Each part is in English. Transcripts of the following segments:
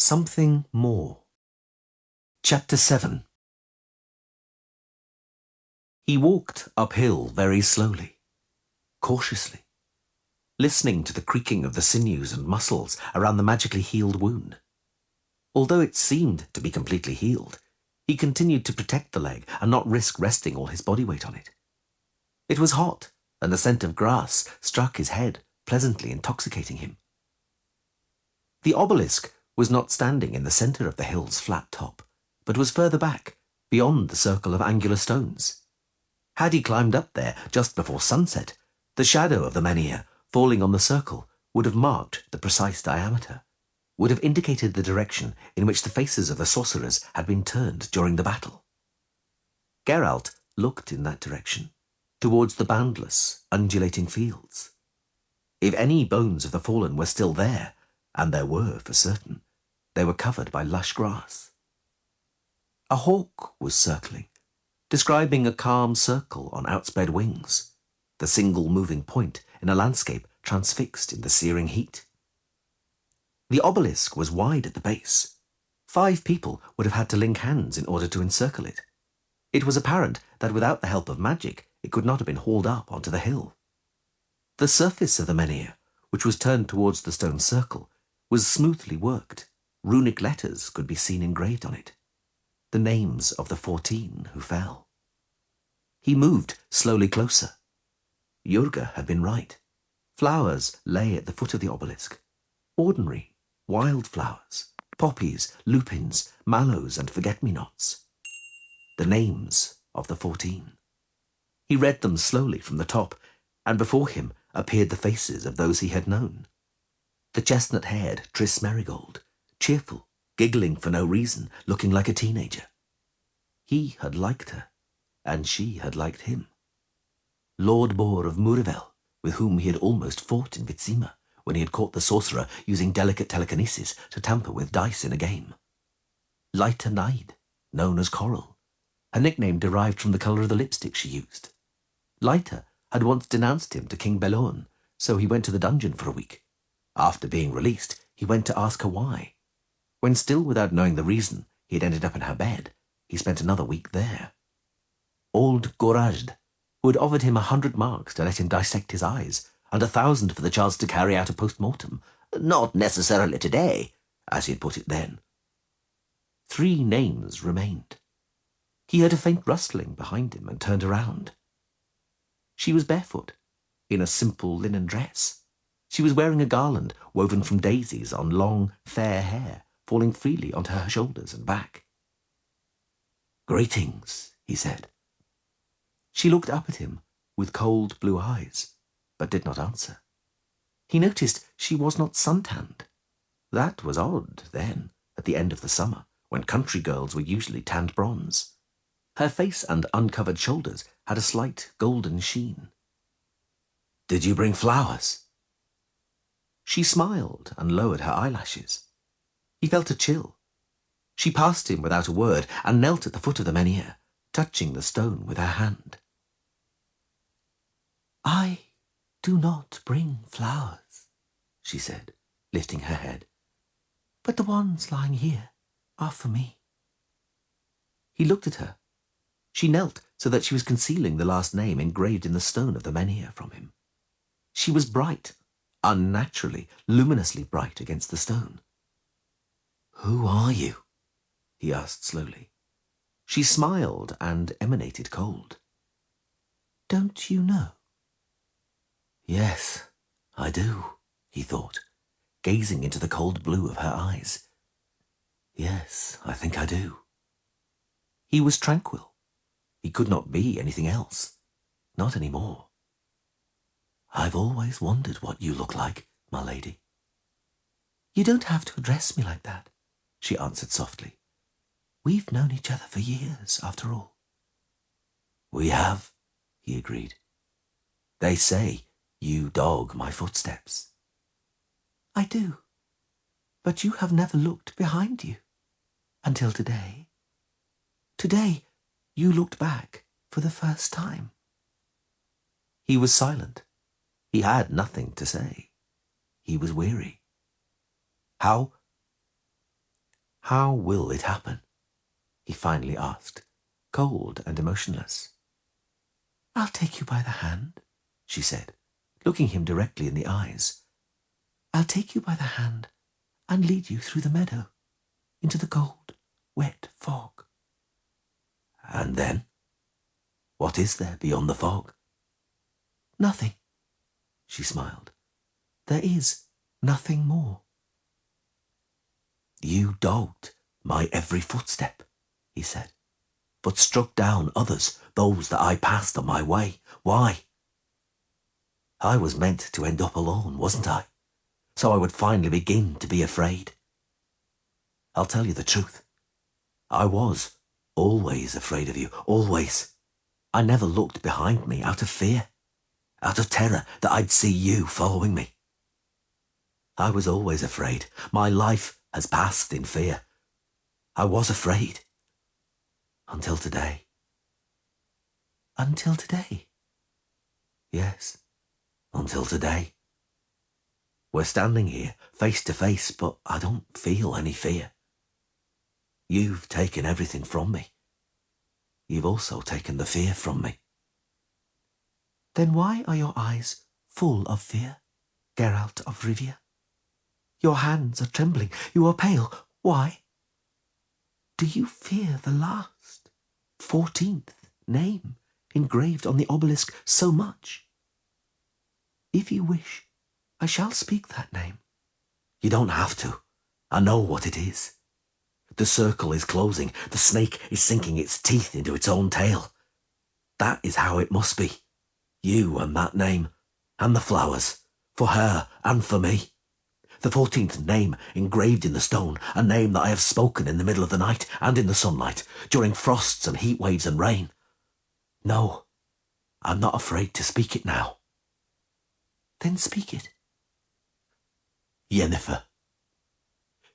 Something more. Chapter 7. He walked uphill very slowly, cautiously, listening to the creaking of the sinews and muscles around the magically healed wound. Although it seemed to be completely healed, he continued to protect the leg and not risk resting all his body weight on it. It was hot, and the scent of grass struck his head, pleasantly intoxicating him. The obelisk was not standing in the centre of the hill's flat top, but was further back, beyond the circle of angular stones. Had he climbed up there just before sunset, the shadow of the menhir falling on the circle would have marked the precise diameter, would have indicated the direction in which the faces of the sorcerers had been turned during the battle. Geralt looked in that direction, towards the boundless, undulating fields. If any bones of the fallen were still there, and there were for certain, they were covered by lush grass. A hawk was circling, describing a calm circle on outspread wings, the single moving point in a landscape transfixed in the searing heat. The obelisk was wide at the base. 5 people would have had to link hands in order to encircle it. It was apparent that without the help of magic, it could not have been hauled up onto the hill. The surface of the menhir, which was turned towards the stone circle, was smoothly worked. Runic letters could be seen engraved on it, the names of the 14 who fell. He moved slowly closer. Jurga had been right. Flowers lay at the foot of the obelisk. Ordinary, wild flowers, poppies, lupins, mallows, and forget-me-nots. The names of the 14. He read them slowly from the top, and before him appeared the faces of those he had known. The chestnut-haired Trissmerigold, cheerful, giggling for no reason, looking like a teenager. He had liked her, and she had liked him. Lord Boar of Murivel, with whom he had almost fought in Vizima, when he had caught the sorcerer using delicate telekinesis to tamper with dice in a game. Lyta Naid, known as Coral, her nickname derived from the colour of the lipstick she used. Lyta had once denounced him to King Belorn, so he went to the dungeon for a week. After being released, he went to ask her why. When still without knowing the reason he had ended up in her bed, he spent another week there. Old Gorajd, who had offered him 100 marks to let him dissect his eyes, and 1,000 for the chance to carry out a post-mortem. Not necessarily today, as he had put it then. 3 names remained. He heard a faint rustling behind him and turned around. She was barefoot, in a simple linen dress. She was wearing a garland woven from daisies on long, fair hair, falling freely onto her shoulders and back. "Greetings," he said. She looked up at him with cold blue eyes, but did not answer. He noticed she was not suntanned. That was odd, then, at the end of the summer, when country girls were usually tanned bronze. Her face and uncovered shoulders had a slight golden sheen. "Did you bring flowers?" She smiled and lowered her eyelashes. He felt a chill. She passed him without a word and knelt at the foot of the menhir, touching the stone with her hand. "I do not bring flowers," she said, lifting her head, "but the ones lying here are for me." He looked at her. She knelt so that she was concealing the last name engraved in the stone of the menhir from him. She was bright, unnaturally, luminously bright against the stone. "Who are you?" he asked slowly. She smiled and emanated cold. "Don't you know?" "Yes, I do," he thought, gazing into the cold blue of her eyes. "Yes, I think I do." He was tranquil. He could not be anything else. Not any more. "I've always wondered what you look like, my lady." "You don't have to address me like that," she answered softly. "We've known each other for years, after all." "We have," he agreed. "They say you dog my footsteps." "I do. But you have never looked behind you. Until today. Today, you looked back for the first time." He was silent. He had nothing to say. He was weary. "How How will it happen? He finally asked, cold and emotionless. I'll take you by the hand, she said, looking him directly in the eyes. I'll take you by the hand and lead you through the meadow, into the cold, wet fog. And then? What is there beyond the fog? Nothing, she smiled. There is nothing more. You dogged my every footstep, he said, but struck down others, those that I passed on my way. Why? I was meant to end up alone, wasn't I? So I would finally begin to be afraid. I'll tell you the truth. I was always afraid of you, always. I never looked behind me out of fear, out of terror that I'd see you following me. I was always afraid. My life has passed in fear. I was afraid. Until today. Until today? Yes, until today. We're standing here, face to face, but I don't feel any fear. You've taken everything from me. You've also taken the fear from me. Then why are your eyes full of fear, Geralt of Rivia? Your hands are trembling. You are pale. Why? Do you fear the last, 14th name engraved on the obelisk so much? If you wish, I shall speak that name. You don't have to. I know what it is. The circle is closing. The snake is sinking its teeth into its own tail. That is how it must be. You and that name, and the flowers, for her and for me. The 14th name engraved in the stone, a name that I have spoken in the middle of the night and in the sunlight, during frosts and heat waves and rain. No, I'm not afraid to speak it now. Then speak it. Yennefer.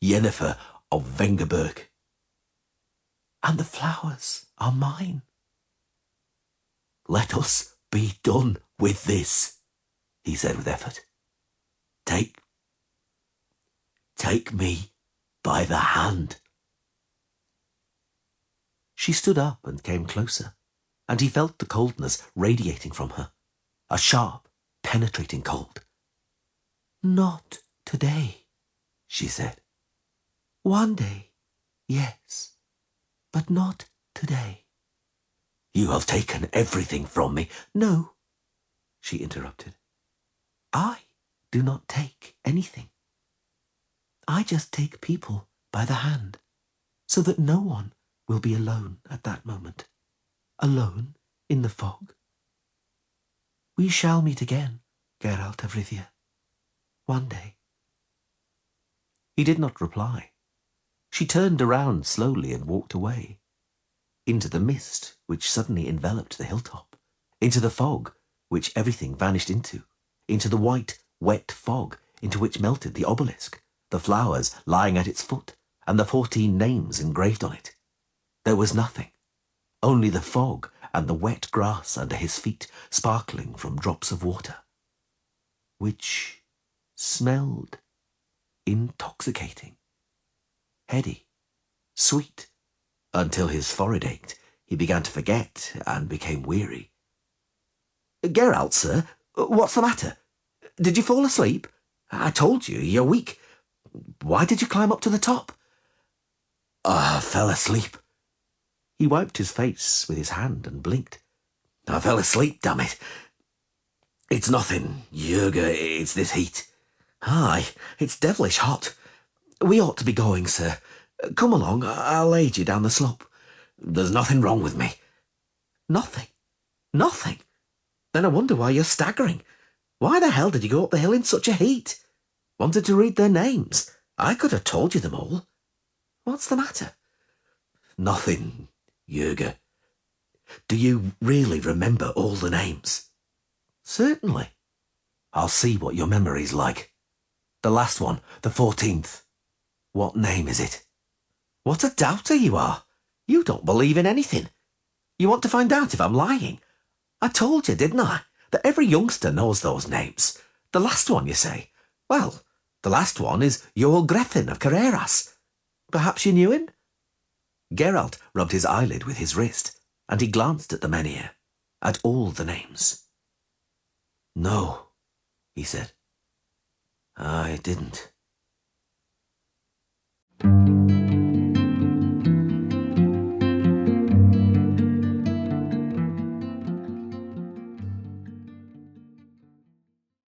Yennefer of Vengerberg. And the flowers are mine. Let us be done with this, he said with effort. Take me by the hand. She stood up and came closer, and he felt the coldness radiating from her, a sharp, penetrating cold. Not today, she said. One day, yes, but not today. You have taken everything from me. No, she interrupted. I do not take anything. I just take people by the hand, so that no one will be alone at that moment. Alone in the fog. We shall meet again, Geralt of Rivia. One day. He did not reply. She turned around slowly and walked away. Into the mist which suddenly enveloped the hilltop. Into the fog which everything vanished into. Into the white, wet fog into which melted the obelisk, the flowers lying at its foot, and the 14 names engraved on it. There was nothing, only the fog and the wet grass under his feet, sparkling from drops of water, which smelled intoxicating, heady, sweet, until his forehead ached. He began to forget and became weary. Geralt, sir, what's the matter? Did you fall asleep? I told you, you're weak. Why did you climb up to the top? I fell asleep. He wiped his face with his hand and blinked. I fell asleep, damn it. It's nothing, Jurga, it's this heat. Aye, it's devilish hot. We ought to be going, sir. Come along, I'll aid you down the slope. There's nothing wrong with me. Nothing? Nothing? Then I wonder why you're staggering. Why the hell did you go up the hill in such a heat? Wanted to read their names. I could have told you them all. What's the matter? Nothing, Jurga. Do you really remember all the names? Certainly. I'll see what your memory's like. The last one, the 14th. What name is it? What a doubter you are. You don't believe in anything. You want to find out if I'm lying. I told you, didn't I, that every youngster knows those names. The last one, you say? Well, the last one is Jarl Greffin of Carreras. Perhaps you knew him? Geralt rubbed his eyelid with his wrist, and he glanced at the menhir, at all the names. No, he said. I didn't.